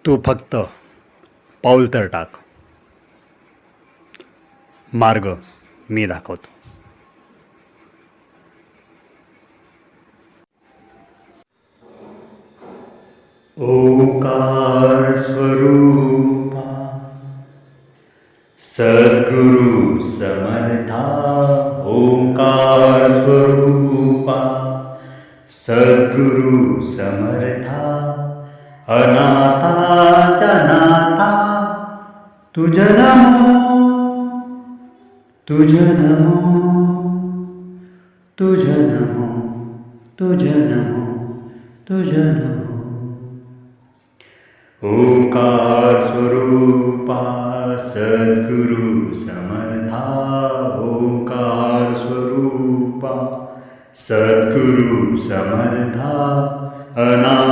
तू फक्त पाऊल तर टाक, मार्ग मी दाखवतो. ओंकार स्वरूपा सद्गुरु समर्था. ओंकार स्वरूपा सद्गुरु समर्था. अनाथाच्या नाथा तुझ नमो, तुझ नमो, तुझ नमो, तुझ नमो, तुझ नमो. ओंकार स्वरूपा सद्गुरु समर्था. ओंकार स्वरूपा सद्गुरु समर्था. अनाथ